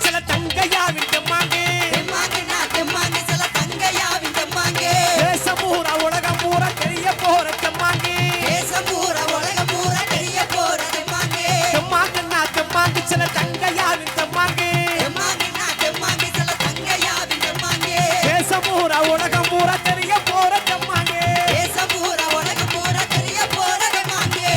சில தங்கையாவின் தெம்மாங்கே சில தங்கையாவின் தெம்மாங்கே தேசம் பூரா உலகம் பூரா தெரிய போற தெம்மாங்கே தேசம் பூரா உலகம் பூரா தெரிய போற தெம்மாங்கே தெம்மாங்கு சில தங்கையாவின் தெம்மாங்கே சில தங்கையாவின் தெம்மாங்கே தேசம் பூரா உலகம் பூரா தெரிய போற தெம்மாங்கே தேசம் பூரா உலகம் பூரா தெரிய போற தெம்மாங்கே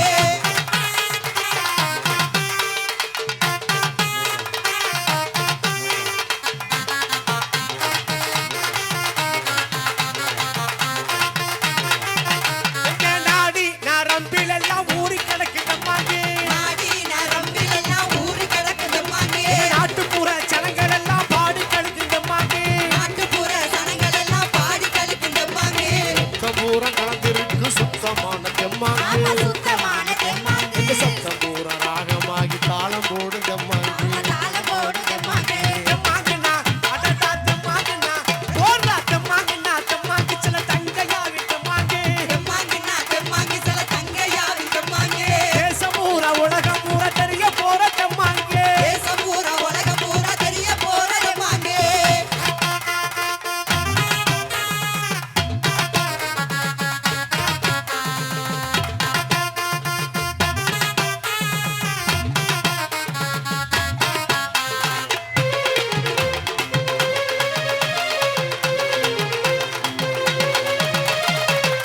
நாடி நரம்பிலெல்லாம் ஊறி கிடக்கு தெம்மாங்கே நாடி நரம்பிலெல்லாம் ஊறி கிடக்கு தெம்மாங்கே நாட்டுப்புற ஜனங்கள் எல்லாம் பாடி கழுக்கு தெம்மாங்கே நாட்டுப்புற ஜனங்கள் எல்லாம் பாடி கழிக்கும் தெம்மாங்கே பூரா கலந்திருக்கு சுத்தமான தெம்மாங்கே சுத்தமான தெம்மாங்கே சத்தம் பூரா ராகமாகி தாளம் போடு தெம்மாங்கே தாளம் போடு தெம்மாங்கே தெம்மாங்கண்ணா அடடா தெம்மாங்கண்ணா போடுறா தெம்மாங்கண்ணா தெம்மாங்கு சில தங்கையாவின் தெம்மாங்கே தெம்மாங்கே சில தங்கையாவின் தெம்மாங்கே தேசம் பூரா உலகம் பூரா தெரிய போற தெம்மாங்கே தேசம் பூரா உலகம் பூரா தெரிய போற தெம்மாங்கே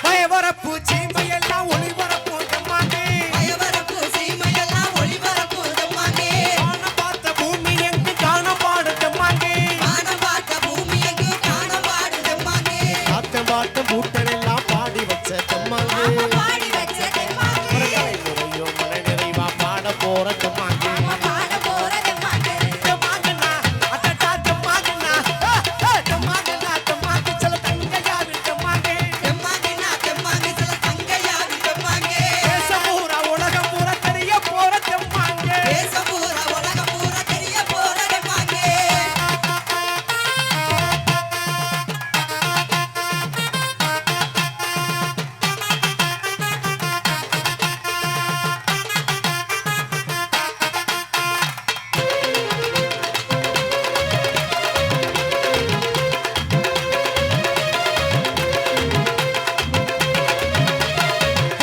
பயவரப்பு சீமையெல்லாம் ஒளிபரப்பு தெம்மாங்கே பயவரப்பு சீமையெல்லாம் ஒளிபரப்பு தெம்மாங்கே வானம் பார்த்த பூமி எங்கு காணப்பாடு தெம்மாங்கே வானம் பார்த்த பூமி எங்கு காணப்பாடு தெம்மாங்கே ஆத்தம் பார்த்த பூட்டனெல்லாம் பாடி வச்ச தெம்மாங்கே பாடி வச்ச தெம்மாங்கே முறையோ மன நிறைவா பாட போற தெம்மாங்கே பாட போற தெம்மாங்கே தெம்மாங்கண்ணா அடடா தெம்மாங்கண்ணா தெம்மாங்கண்ணா தெம்மாங்கு சில தங்கையாவின் தெம்மாங்கே தெம்மாங்கே சில தங்கையாவின் தெம்மாங்கே தேசம் பூரா உலகம் பூரா தெரிய போற தெம்மாங்கே தேசம் பூரா உலகம் பூரா தெரிய போற தெம்மாங்கே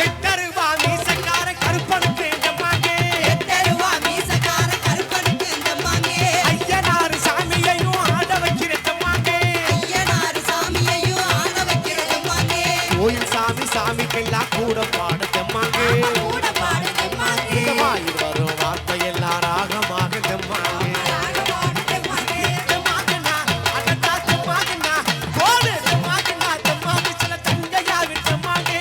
எட்டருவா மீசக்கார கருப்பனுக்கு தெம்மாங்கே எட்டருவா மீசக்கார கருப்பனுக்கு தெம்மாங்கே ஐயனாறு சாமியையும் ஆட வைக்கிற தெம்மாங்கே ஐயனார் சாமியையும் ஆட வைக்கிற தெம்மாங்கே கோயில் சாமிக்கெல்லாம் கூட பாட தெம்மாங்கே கூட பாடு தெம்மாங்கே இதமாய் வரும் வார்த்தையெல்லாம் ராகமாக தெம்மாங்கே ராகமான தெம்மாங்கே தெம்மாங்கண்ணா அடடா தெம்மாங்கண்ணா போடு தெம்மாங்கண்ணா தெம்மாங்கு சில தங்கையாவின் தெம்மாங்கே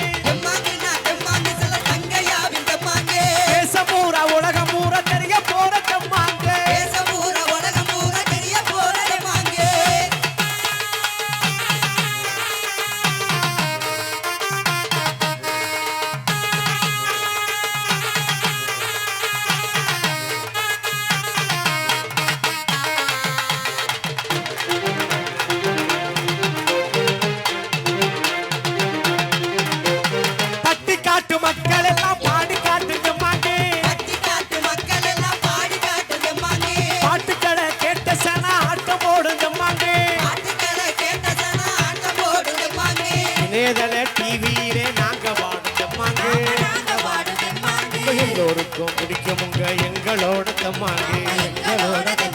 தெம்மாங்கே சில தங்கையாவின் தெம்மாங்கே தேசம் பூரா உலகம் பூரா தெரிய போற தெம்மாங்கே தேசம் பூரா உலகம் பூரா தெரிய போற தெம்மாங்கே பட்டி காட்டு மக்கள் எல்லாம் பாடி காட்டு தெம்மாங்கே கத்தி காட்டு மக்கள் எல்லாம் பாடி காட்டு தெம்மாங்கே பாட்டுக்களை கேட்ட சன ஆட்டம் போடும் தெம்மாங்கே பாட்டுக்களை கேட்ட சனா ஆட்டம் போடு தெம்மாங்கே இணையதள டிவியிலே நாங்க பாடும் தெம்மாங்கே நாங்க பாடு தெம்மாங்கே எல்லோருக்கும் பிடிக்கும் எங்களோட தெம்மாங்கே எங்களோட தெம்மாங்கே